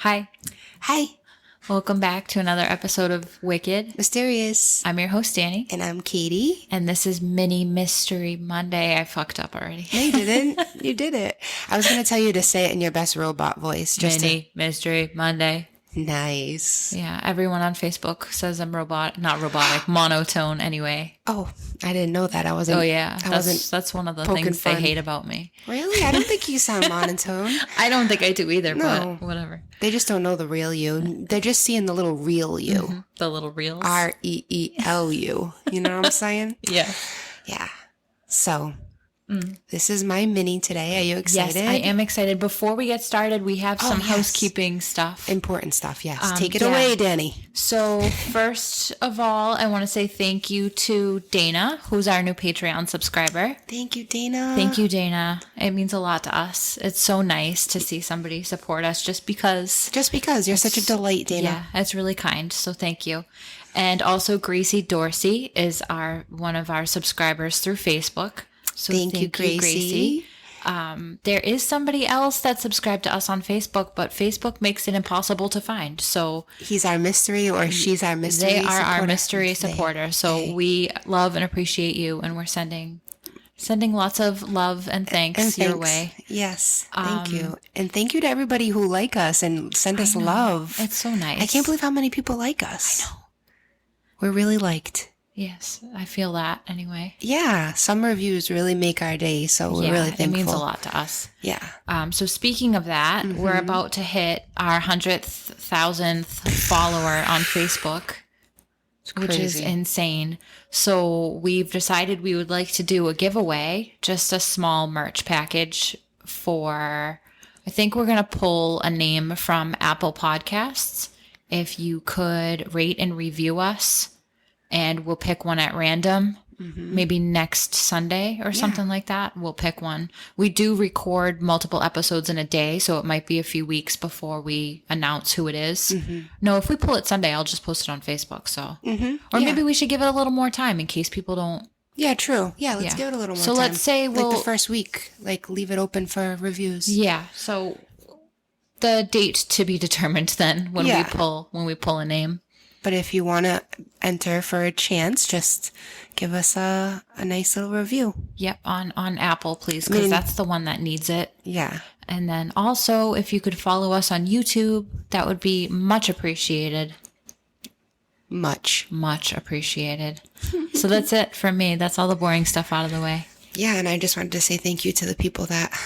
Hi. Hi. Welcome back to another episode of Wicked Mysterious. I'm your host, Danny. And I'm Katie. And this is Mini Mystery Monday. I fucked up already. No, you didn't. You did it. I was going to tell you to say it in your best robot voice. Mini Mystery Monday. Nice. Yeah, everyone on Facebook says I'm not robotic, monotone anyway. Oh, I didn't know that. I wasn't. Oh, yeah. That's one of the things they hate about me. Really? I don't think you sound monotone. I don't think I do either, No. but whatever. They just don't know the real you. They're just seeing the little real you. Mm-hmm. The little reels. REELU. You know what I'm saying? Yeah. Yeah. So, this is my mini today. Are you excited? Yes, I am excited. Before we get started, we have some housekeeping stuff. Important stuff, yes. Take it away, Danny. So, first of all, I want to say thank you to Dana, who's our new Patreon subscriber. Thank you, Dana. Thank you, Dana. It means a lot to us. It's so nice to see somebody support us just because. Just because. You're such a delight, Dana. Yeah, it's really kind. So, thank you. And also, Gracie Dorsey is one of our subscribers through Facebook. So thank you, Gracie. There is somebody else that subscribed to us on Facebook, but Facebook makes it impossible to find. So he's our mystery, or she's our mystery supporter. They are our mystery supporter. So we love and appreciate you, and we're sending lots of love and thanks your way. Yes, thank you. And thank you to everybody who like us and send us love. It's so nice. I can't believe how many people like us. I know. We're really liked. Yes, I feel that anyway. Yeah, some reviews really make our day, so we're really thankful. It means a lot to us. Yeah. So speaking of that, we're about to hit our 100,000th follower on Facebook, which is insane. So we've decided we would like to do a giveaway, just a small merch package for, I think we're going to pull a name from Apple Podcasts. If you could rate and review us, and we'll pick one at random, maybe next Sunday or something like that. We'll pick one. We do record multiple episodes in a day, so it might be a few weeks before we announce who it is. No, if we pull it Sunday, I'll just post it on Facebook. So, or maybe we should give it a little more time in case people don't. Yeah, true. Yeah, let's give it a little more time. So let's say like the first week, like leave it open for reviews. Yeah. So the date to be determined then when we pull a name. But if you want to enter for a chance, just give us a nice little review. Yep, on Apple, please, because that's the one that needs it. Yeah. And then also, if you could follow us on YouTube, that would be much appreciated. Much appreciated. So that's it from me. That's all the boring stuff out of the way. Yeah, and I just wanted to say thank you to the people that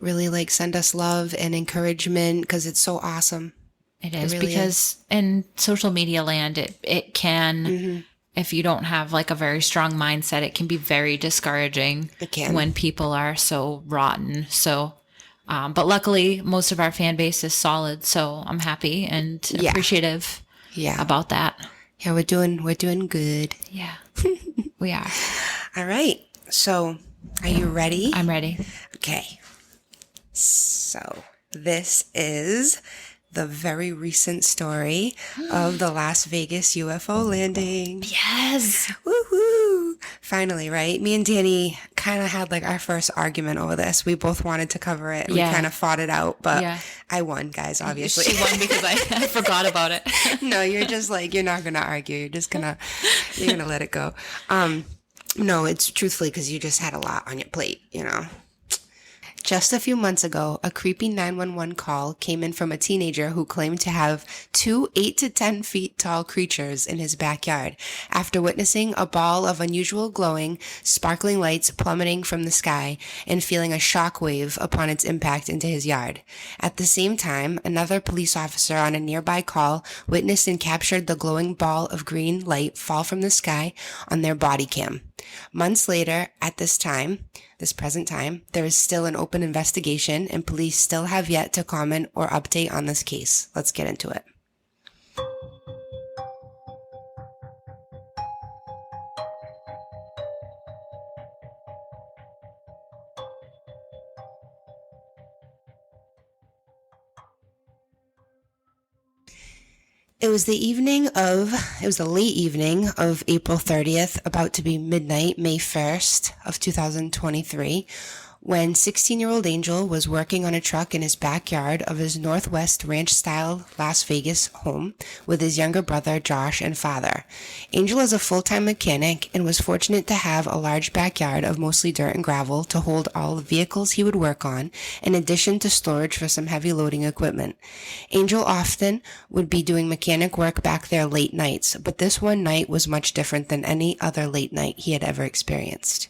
really send us love and encouragement, because it's so awesome. It is, really because in social media land, it can, if you don't have a very strong mindset, it can be very discouraging when people are so rotten. So, but luckily most of our fan base is solid. So I'm happy and appreciative about that. Yeah, we're doing good. Yeah, we are. All right. So are you ready? I'm ready. Okay. So this is the very recent story of the Las Vegas UFO landing. Yes. Woohoo. Finally, right? Me and Danny kind of had our first argument over this. We both wanted to cover it. We kind of fought it out, but I won, guys, obviously. She won because I forgot about it. No, you're just you're not going to argue. You're just going to, let it go. No, it's truthfully because you just had a lot on your plate, Just a few months ago, a creepy 911 call came in from a teenager who claimed to have two 8 to 10 feet tall creatures in his backyard after witnessing a ball of unusual glowing, sparkling lights plummeting from the sky and feeling a shock wave upon its impact into his yard. At the same time, another police officer on a nearby call witnessed and captured the glowing ball of green light fall from the sky on their body cam. Months later, at this present time, there is still an open investigation and police still have yet to comment or update on this case. Let's get into it. It was the late evening of April 30th, about to be midnight, May 1st of 2023, when 16-year-old Angel was working on a truck in his backyard of his Northwest Ranch-style Las Vegas home with his younger brother, Josh, and father. Angel is a full-time mechanic and was fortunate to have a large backyard of mostly dirt and gravel to hold all the vehicles he would work on, in addition to storage for some heavy loading equipment. Angel often would be doing mechanic work back there late nights, but this one night was much different than any other late night he had ever experienced.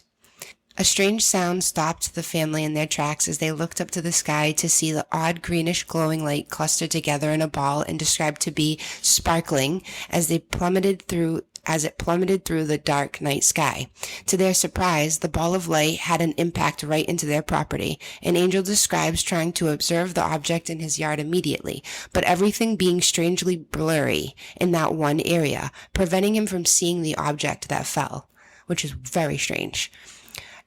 A strange sound stopped the family in their tracks as they looked up to the sky to see the odd greenish glowing light clustered together in a ball and described to be sparkling as it plummeted through the dark night sky. To their surprise, the ball of light had an impact right into their property, and Angel describes trying to observe the object in his yard immediately, but everything being strangely blurry in that one area, preventing him from seeing the object that fell, which is very strange.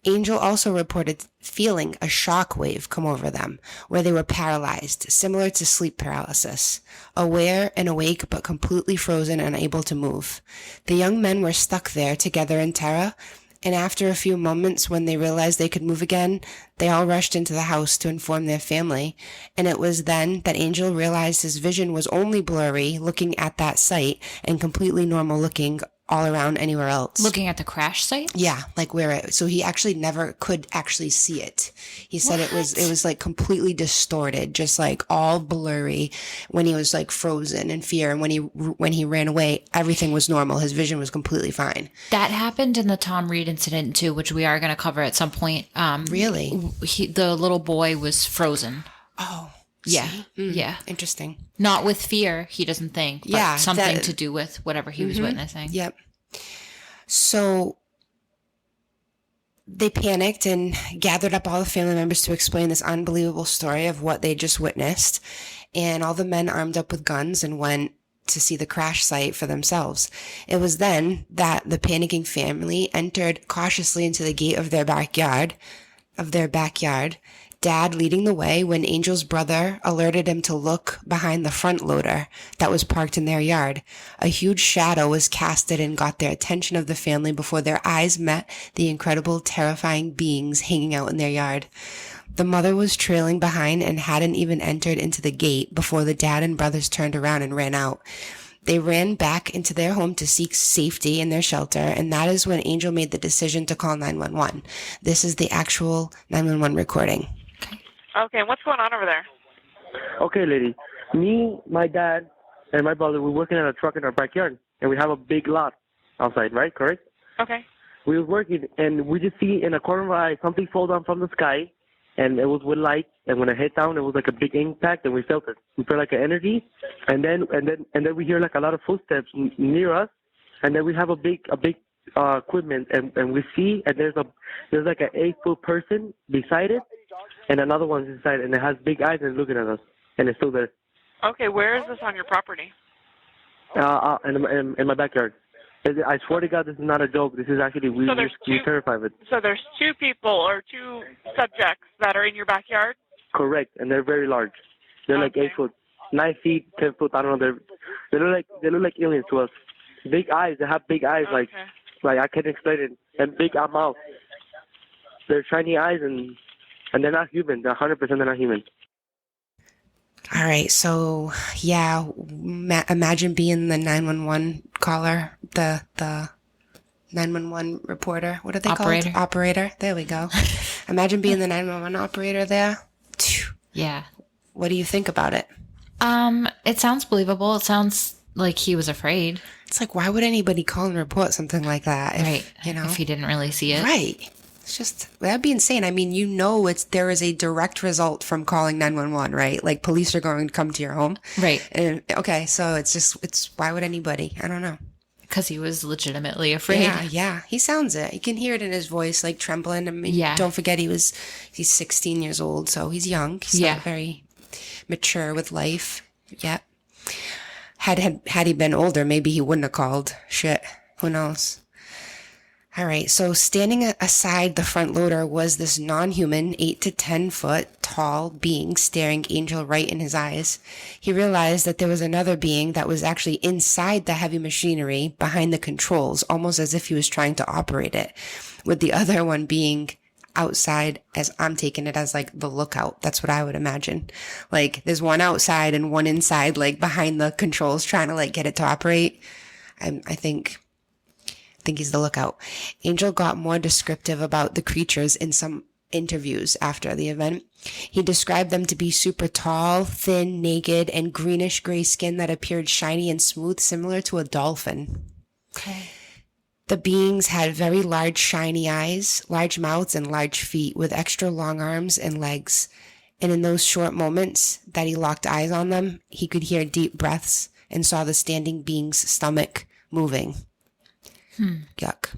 Angel also reported feeling a shock wave come over them, where they were paralyzed, similar to sleep paralysis, aware and awake but completely frozen and unable to move. The young men were stuck there together in terror, and after a few moments when they realized they could move again, they all rushed into the house to inform their family, and it was then that Angel realized his vision was only blurry looking at that site and completely normal looking all around anywhere else. Looking at the crash site? Yeah, like so he actually never could actually see it. He said it was like completely distorted, just like all blurry when he was like frozen in fear, and when he ran away, everything was normal. His vision was completely fine. That happened in the Tom Reed incident too, which we are going to cover at some point. Really? The little boy was frozen. Oh. Yeah. Yeah. Interesting. Not with fear, he doesn't think, but something to do with whatever he was witnessing. Yep. So they panicked and gathered up all the family members to explain this unbelievable story of what they just witnessed. And all the men armed up with guns and went to see the crash site for themselves. It was then that the panicking family entered cautiously into the gate of their backyard, Dad leading the way when Angel's brother alerted him to look behind the front loader that was parked in their yard. A huge shadow was casted and got their attention of the family before their eyes met the incredible, terrifying beings hanging out in their yard. The mother was trailing behind and hadn't even entered into the gate before the dad and brothers turned around and ran out. They ran back into their home to seek safety in their shelter, and that is when Angel made the decision to call 911. This is the actual 911 recording. Okay, what's going on over there? Okay, lady. Me, my dad, and my brother, we're working on a truck in our backyard, and we have a big lot outside, right? Correct? Okay. We were working, and we just see in a corner of our eye something fall down from the sky, and it was with light, and when it hit down, it was like a big impact, and we felt it. We felt like an energy, and then we hear like a lot of footsteps near us, and then we have a big equipment, and we see, and there's like an 8-foot person beside it, and another one's inside, and it has big eyes and looking at us, and it's still there. Okay, where is this on your property? In my backyard. I swear to God, this is not a joke. This is actually, we're terrified of it. So there's 2 people or 2 subjects that are in your backyard? Correct, and they're very large. They're like 8 foot, 9 feet, 10 foot. I don't know. They look like aliens to us. Big eyes. They have big eyes, like I can't explain it, and big mouth. They're shiny eyes, and they're not human. They're 100% they're not human. All right, so yeah, imagine being the 911 caller, the 911 reporter. What are they called? Operator. There we go. Imagine being the 911 operator there. Yeah. What do you think about it? It sounds believable. It sounds like he was afraid. It's like, why would anybody call and report something like that? If he didn't really see it. Right. It's just, that'd be insane. I mean, there is a direct result from calling 911, right? Like police are going to come to your home. Right. And okay, so it's why would anybody? I don't know. Because he was legitimately afraid. Yeah. He sounds it. You can hear it in his voice, like trembling. I mean, don't forget he's 16 years old, so he's young. He's not very mature with life yet. Had he been older, maybe he wouldn't have called. Shit. Who knows? All right. So standing aside the front loader was this non-human, 8 to 10 foot tall being staring Angel right in his eyes. He realized that there was another being that was actually inside the heavy machinery behind the controls, almost as if he was trying to operate it, with the other one being outside, as I'm taking it as like the lookout. That's what I would imagine. Like there's one outside and one inside, like behind the controls, trying to like get it to operate. I think he's the lookout. Angel got more descriptive about the creatures in some interviews after the event. He described them to be super tall, thin, naked, and greenish gray skin that appeared shiny and smooth, similar to a dolphin. Okay. The beings had very large, shiny eyes, large mouths, and large feet with extra long arms and legs. And in those short moments that he locked eyes on them, he could hear deep breaths and saw the standing being's stomach moving. Yuck.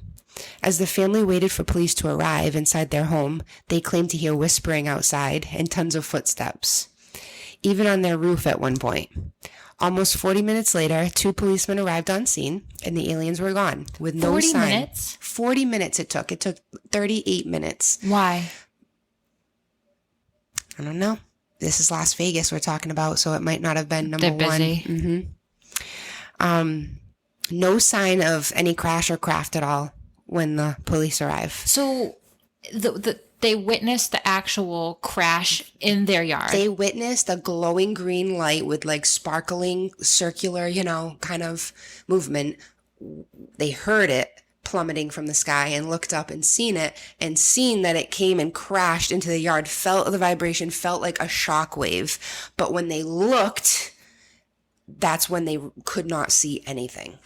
As the family waited for police to arrive inside their home, they claimed to hear whispering outside and tons of footsteps, even on their roof at one point. Almost 40 minutes later, 2 policemen arrived on scene, and the aliens were gone with no 40 sign. minutes? 40 minutes it took. It took 38 minutes. Why? I don't know. This is Las Vegas we're talking about, so it might not have been number They're one. busy. No sign of any crash or craft at all when the police arrive. So they witnessed the actual crash in their yard. They witnessed a glowing green light with like sparkling circular, kind of movement. They heard it plummeting from the sky and looked up and seen it and seen that it came and crashed into the yard, felt the vibration, felt like a shock wave. But when they looked, that's when they could not see anything.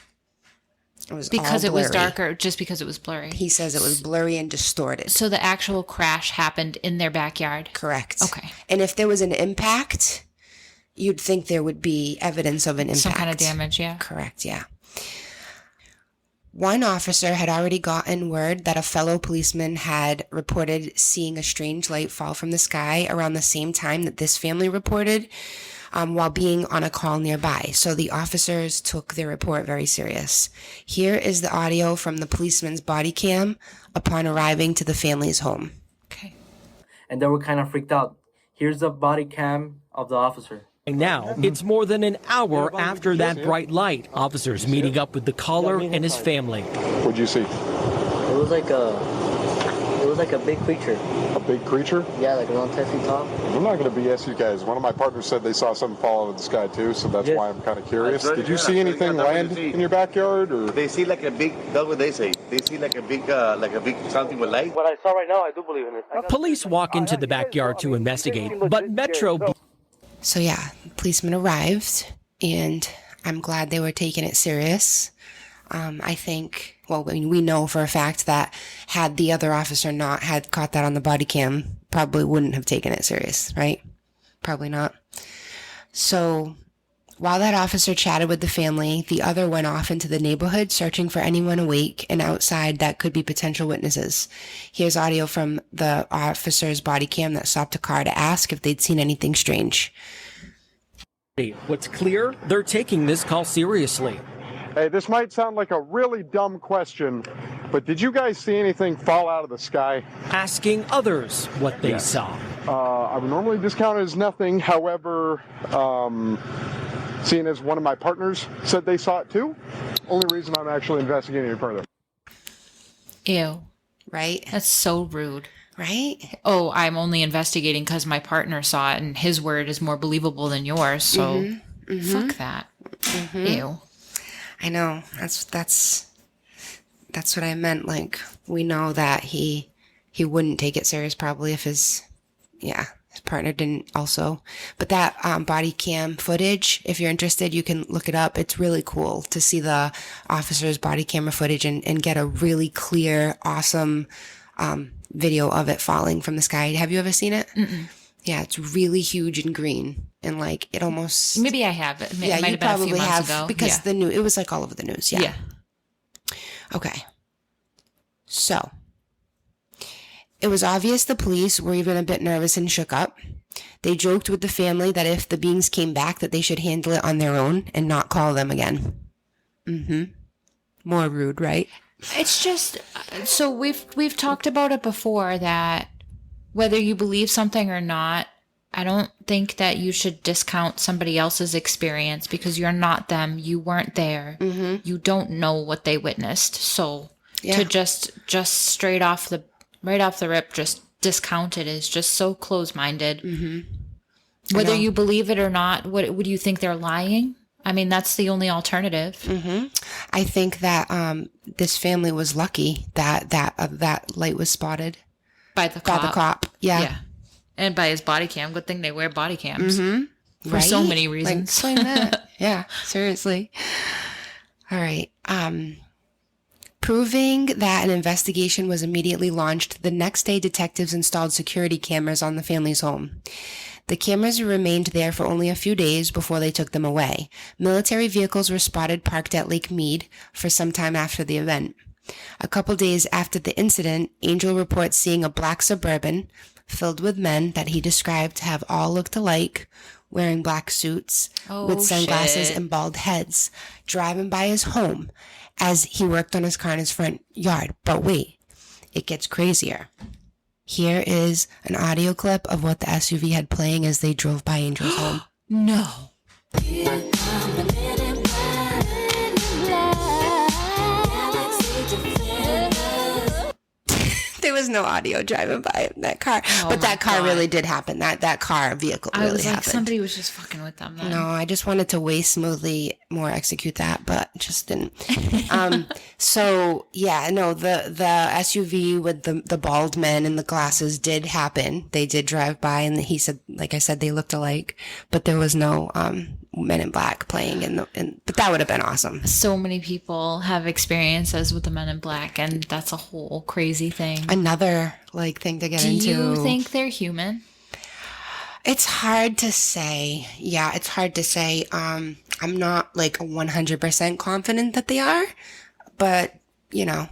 It was because all it was blurry. darker, just because it was blurry. He says it was blurry and distorted. So the actual crash happened in their backyard. Correct. Okay. And if there was an impact, you'd think there would be evidence of an impact. Some kind of damage, yeah. Correct, yeah. One officer had already gotten word that a fellow policeman had reported seeing a strange light fall from the sky around the same time that this family reported, while being on a call nearby. So the officers took their report very serious. Here is the audio from the policeman's body cam upon arriving to the family's home. Okay. And they were kind of freaked out. Here's the body cam of the officer. Now, it's more than an hour after that bright light. Officers meeting up with the caller and his family. What'd you see? It was like a big creature. A big creature? Yeah, like around 10 feet tall. I'm not going to BS you guys. One of my partners said they saw something fall out of the sky too, so that's why I'm kind of curious. Did you see anything land in your backyard, or? They see like a big, that's what they say. They see like a big something with light. What I saw right now, I do believe in it. Police walk into the backyard to investigate, but Metro... So yeah, policemen arrived, and I'm glad they were taking it serious. I think, we know for a fact that had the other officer not had caught that on the body cam, probably wouldn't have taken it serious, right? Probably not. So while that officer chatted with the family, the other went off into the neighborhood searching for anyone awake and outside that could be potential witnesses. Here's audio from the officer's body cam that stopped a car to ask if they'd seen anything strange. What's clear, they're taking this call seriously. Hey, this might sound like a really dumb question, but did you guys see anything fall out of the sky? Asking others what they saw. I would normally discount it as nothing. However, seeing as one of my partners said they saw it too, only reason I'm actually investigating it further. Ew. Right? That's so rude. Right? Oh, I'm only investigating because my partner saw it and his word is more believable than yours. So fuck that. Ew. I know. That's what I meant. Like, we know that he wouldn't take it serious probably if his partner didn't also. But that body cam footage, if you're interested, you can look it up. It's really cool to see the officer's body camera footage and get a really clear, awesome video of it falling from the sky. Have you ever seen it? Mm-mm. Yeah, it's really huge and green, and like it almost. Maybe I have. It might Yeah, have you been a few probably months have ago. because Yeah. it was like all over the news. Yeah. Okay. So, it was obvious the police were even a bit nervous and shook up. They joked with the family that if the beings came back, that they should handle it on their own and not call them again. More rude, right? It's just so we've talked about it before that whether you believe something or not, I don't think that you should discount somebody else's experience because you're not them. You weren't there. You don't know what they witnessed. So to just straight off the rip, just discount it is just so close-minded. Whether you believe it or not, what would you think they're lying? I mean, that's the only alternative. I think that this family was lucky that that light was spotted By the cop. Yeah. And by his body cam. Good thing they wear body cams. For Right? so many Like, reasons. explain that. Yeah, seriously. All right. Proving that an investigation was immediately launched, the next day detectives installed security cameras on the family's home. The cameras remained there for only a few days before they took them away. Military vehicles were spotted parked at Lake Mead for some time after the event. A couple days after the incident, Angel reports seeing a black Suburban filled with men that he described to have all looked alike, wearing black suits with sunglasses and bald heads, driving by his home as he worked on his car in his front yard. But wait, it gets crazier. Here is an audio clip of what the SUV had playing as they drove by Angel's home. No. There was no audio driving by that car. But that car really did happen. That car vehicle really I was like, happened. somebody was just fucking with them then. No, I just wanted to way smoothly more execute that, but just didn't. So yeah, no, the SUV with the bald men and the glasses did happen. They did drive by, and he said, like I said, they looked alike, but there was no Men in Black playing but that would have been awesome. So many people have experiences with the Men in Black, and that's a whole crazy thing. Another thing to get into. Do you think they're human? It's hard to say. Yeah, it's hard to say. I'm not 100% confident that they are, but you gotta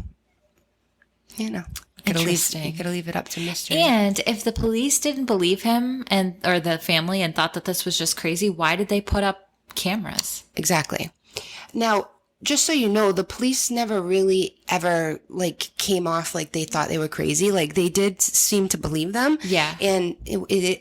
leave it up to mystery. And if the police didn't believe him or the family and thought that this was just crazy, why did they put up cameras? Exactly. Now, just so you know, the police never really ever came off like they thought they were crazy. They did seem to believe them. Yeah. And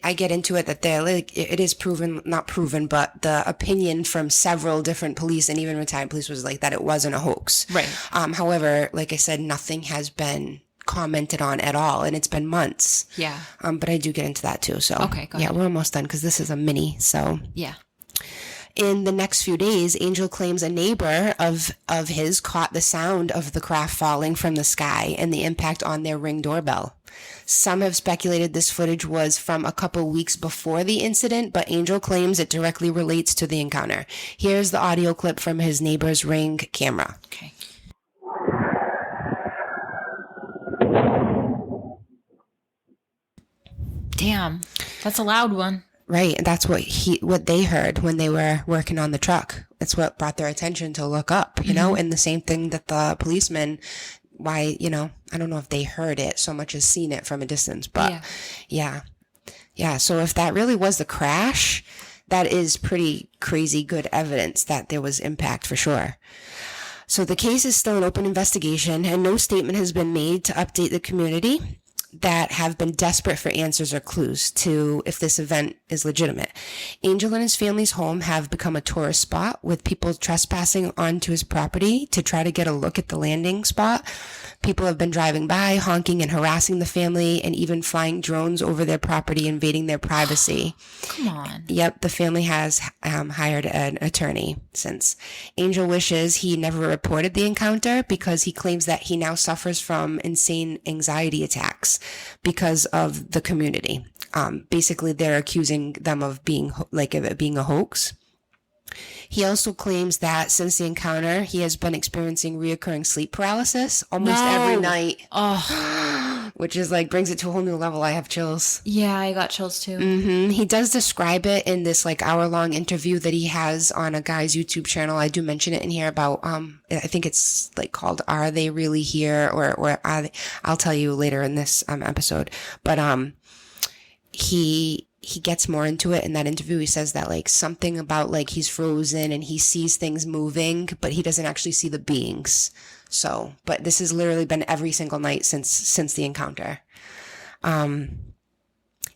I get into it that they're it is proven, not proven, but the opinion from several different police and even retired police was that it wasn't a hoax. Right. However, like I said, nothing has been commented on at all, and it's been months. Yeah. But I do get into that too. So okay, go ahead. Yeah, we're almost done because this is a mini. So yeah. In the next few days, Angel claims a neighbor of his caught the sound of the craft falling from the sky and the impact on their Ring doorbell. Some have speculated this footage was from a couple weeks before the incident, but Angel claims it directly relates to the encounter. Here's the audio clip from his neighbor's Ring camera. Okay. Damn, that's a loud one. Right, and that's what they heard when they were working on the truck. It's what brought their attention to look up, and the same thing that the policemen, I don't know if they heard it so much as seen it from a distance, but yeah. So if that really was the crash, that is pretty crazy good evidence that there was impact for sure. So the case is still an open investigation, and no statement has been made to update the community that have been desperate for answers or clues to if this event is legitimate. Angel and his family's home have become a tourist spot, with people trespassing onto his property to try to get a look at the landing spot. People have been driving by, honking and harassing the family, and even flying drones over their property, invading their privacy. Come on. Yep, the family has hired an attorney since. Angel wishes he never reported the encounter because he claims that he now suffers from insane anxiety attacks because of the community. Basically, they're accusing them of being a hoax. He also claims that since the encounter, he has been experiencing reoccurring sleep paralysis almost every night. Oh. which is like brings it to a whole new level. I have chills. Yeah, I got chills too. He does describe it in this like hour-long interview that he has on a guy's YouTube channel. I do mention it in here about I think it's like called "Are They Really Here?" or are they, I'll tell you later in this episode. But he gets more into it in that interview. He says that like something about like he's frozen and he sees things moving, but he doesn't actually see the beings. So, but this has literally been every single night since the encounter.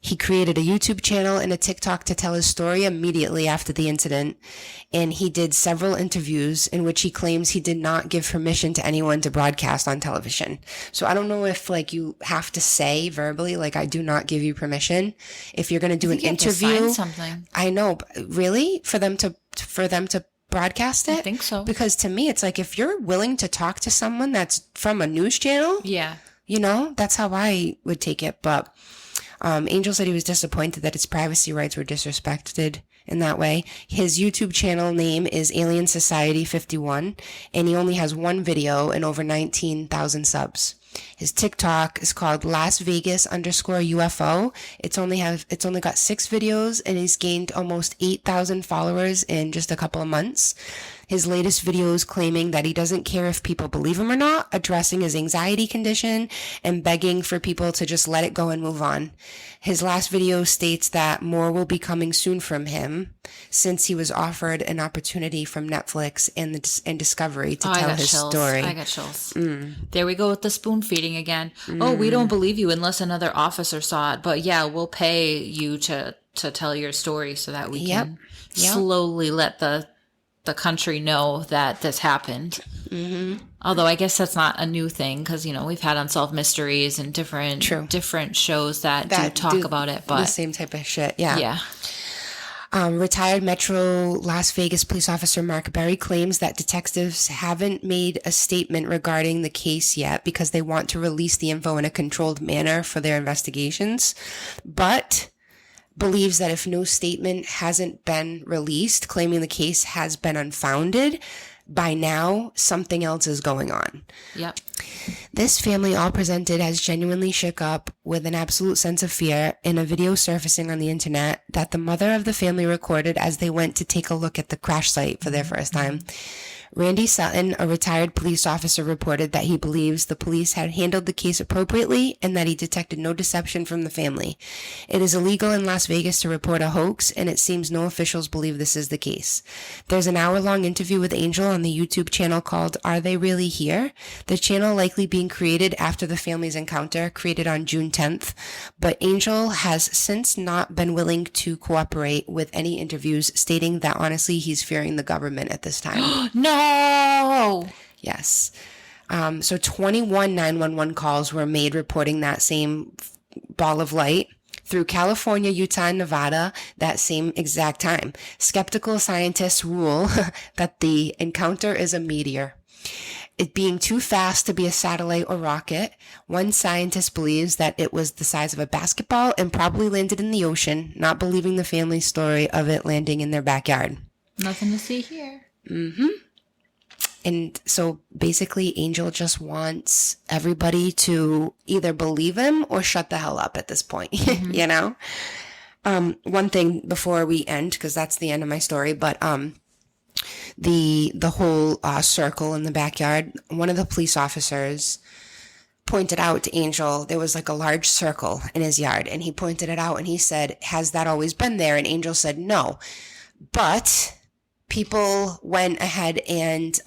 He created a YouTube channel and a TikTok to tell his story immediately after the incident. And he did several interviews in which he claims he did not give permission to anyone to broadcast on television. So I don't know if like you have to say verbally, like, I do not give you permission. If you're going to do an interview, sign something. I know, but really for them to broadcast it? I think so. Because to me, it's like, if you're willing to talk to someone that's from a news channel, Yeah. you know, that's how I would take it. But Angel said he was disappointed that his privacy rights were disrespected in that way. His YouTube channel name is Alien Society 51, and he only has one video and over 19,000 subs. His TikTok is called Las Vegas _UFO. It's only got 6 videos, and he's gained almost 8,000 followers in just a couple of months. His latest video is claiming that he doesn't care if people believe him or not, addressing his anxiety condition and begging for people to just let it go and move on. His last video states that more will be coming soon from him, since he was offered an opportunity from Netflix and Discovery to tell his story. I got chills. There we go with the spoon feeding again. Oh, we don't believe you unless another officer saw it. But yeah, we'll pay you to tell your story so that we can slowly let the country know that this happened. Although I guess that's not a new thing, because you know we've had Unsolved Mysteries and different shows that do talk about it. But the same type of shit. Yeah. Yeah. Retired Metro Las Vegas police officer Mark Berry claims that detectives haven't made a statement regarding the case yet because they want to release the info in a controlled manner for their investigations, but believes that if no statement hasn't been released claiming the case has been unfounded, by now something else is going on. Yep. This family all presented as genuinely shook up with an absolute sense of fear in a video surfacing on the internet that the mother of the family recorded as they went to take a look at the crash site for their first time. Randy Sutton, a retired police officer, reported that he believes the police had handled the case appropriately and that he detected no deception from the family. It is illegal in Las Vegas to report a hoax, and it seems no officials believe this is the case. There's an hour-long interview with Angel on the YouTube channel called Are They Really Here? The channel likely being created after the family's encounter, created on June 10th, but Angel has since not been willing to cooperate with any interviews, stating that honestly he's fearing the government at this time. No. Yes. So 21 911 calls were made reporting that same ball of light through California, Utah, and Nevada that same exact time. Skeptical scientists rule that the encounter is a meteor. It being too fast to be a satellite or rocket, one scientist believes that it was the size of a basketball and probably landed in the ocean, not believing the family's story of it landing in their backyard. Nothing to see here. And so basically Angel just wants everybody to either believe him or shut the hell up at this point, you know? One thing before we end, because that's the end of my story, but the whole circle in the backyard, one of the police officers pointed out to Angel there was like a large circle in his yard, and he pointed it out and he said, has that always been there? And Angel said no, but people went ahead and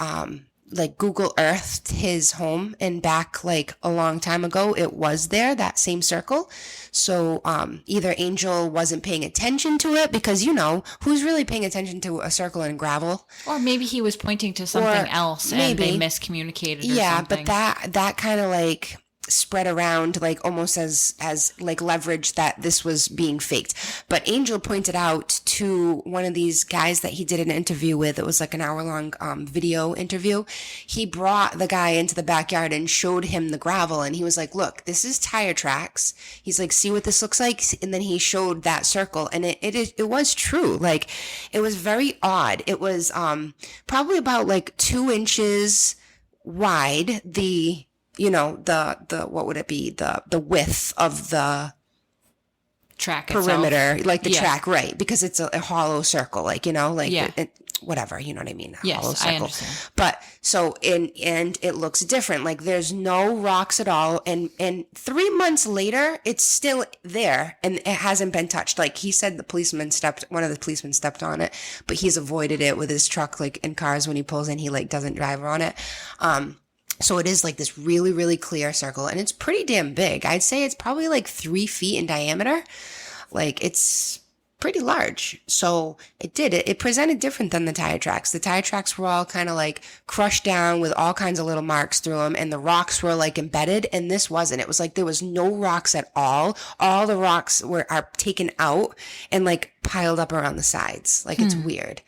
like Google Earthed his home, and back like a long time ago it was there, that same circle. So either Angel wasn't paying attention to it, because you know who's really paying attention to a circle and gravel, Or maybe he was pointing to something else and they miscommunicated or something. but that kind of like spread around like almost as like leverage that this was being faked. But Angel pointed out to one of these guys that he did an interview with, it was like an hour-long video interview, he brought the guy into the backyard and showed him the gravel, and he was like, look, this is tire tracks. He's like, see what this looks like? And then he showed that circle, and it was true. Like, it was very odd. It was probably about like 2 inches wide, the you know, the what would it be? The width of the track perimeter, itself. like the track, right? Because it's a hollow circle, like, you know, like whatever, you know what I mean? Yes, Hollow circle. I understand. But so and it looks different. Like there's no rocks at all, and 3 months later, it's still there and it hasn't been touched. Like he said, one of the policemen stepped on it, but he's avoided it with his truck, like in cars when he pulls in, he like doesn't drive on it. So it is like this really, really clear circle, and it's pretty damn big. I'd say it's probably like 3 feet in diameter. Like it's pretty large. So it presented different than the tire tracks. The tire tracks were all kind of like crushed down with all kinds of little marks through them, and the rocks were like embedded, and this wasn't. It was like there was no rocks at all. All the rocks are taken out and like piled up around the sides. Like it's weird.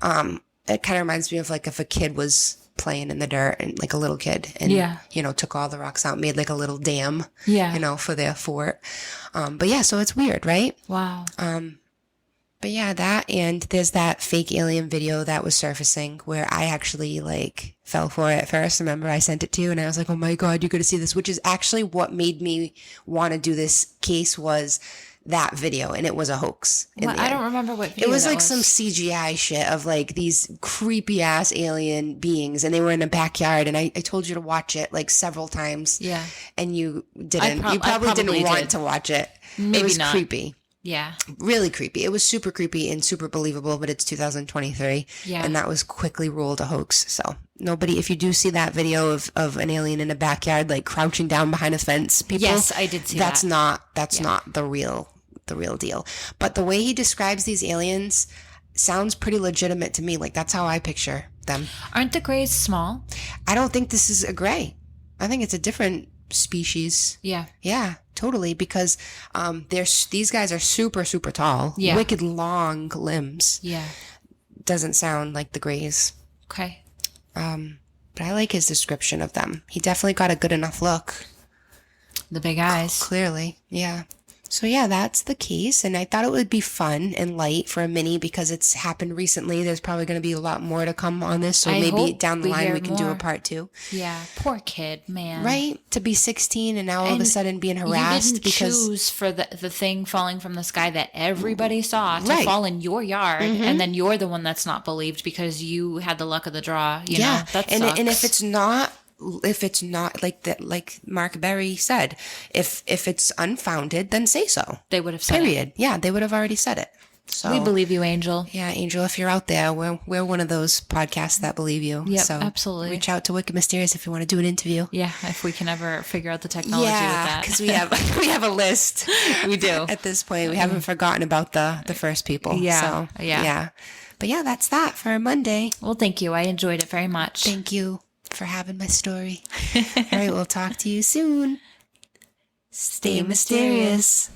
It kind of reminds me of like if a kid was playing in the dirt, and like a little kid, and you know, took all the rocks out, made like a little dam, you know, for their fort. But yeah, so it's weird, right? Wow. But yeah, that, and there's that fake alien video that was surfacing where I actually like fell for it at first. Remember, I sent it to you, and I was like, oh my God, you're going to see this, which is actually what made me want to do this case, was that video, and it was a hoax. Well, I don't remember what video it was. That like was. Some CGI shit of like these creepy ass alien beings, and they were in a backyard, and I told you to watch it like several times. Yeah. And you didn't. I you probably didn't want did. to watch it. Maybe it was not. creepy. Yeah. Really creepy. It was super creepy and super believable, but it's 2023. Yeah. And that was quickly ruled a hoax. So nobody, if you do see that video of an alien in a backyard, like crouching down behind a fence, people. Yes, I did see that. That's not the real deal. But the way he describes these aliens sounds pretty legitimate to me. Like that's how I picture them. Aren't the grays small? I don't think this is a gray. I think it's a different species. Yeah. Yeah, totally. Because these guys are super, super tall. Yeah. Wicked long limbs. Yeah. Doesn't sound like the Greys. Okay. But I like his description of them. He definitely got a good enough look. The big eyes. Clearly. Yeah. So yeah, that's the case, and I thought it would be fun and light for a mini because it's happened recently. There's probably going to be a lot more to come on this, so I maybe hope down the we line hear we can do more. a part 2. Yeah. Poor kid, man. Right? To be 16 and now all of a And sudden being harassed you didn't because choose for the thing falling from the sky that everybody saw to Right. fall in your yard, and then you're the one that's not believed because you had the luck of the draw. You know, that and sucks. and if it's not like that, like Mark Berry said, if it's unfounded, then say so. They would have said it. Period. Yeah, they would have already said it. So We believe you, Angel. yeah, Angel, if you're out there, we're one of those podcasts that believe you. Yep, so absolutely. Reach out to Wicked Mysterious if you want to do an interview. Yeah, if we can ever figure out the technology with Yeah, that. because we have a list. We do. At this point, we haven't forgotten about the first people. Yeah, So, yeah. But yeah, that's that for Monday. Well, thank you. I enjoyed it very much. Thank you for having my story. All right, we'll talk to you soon. Stay mysterious.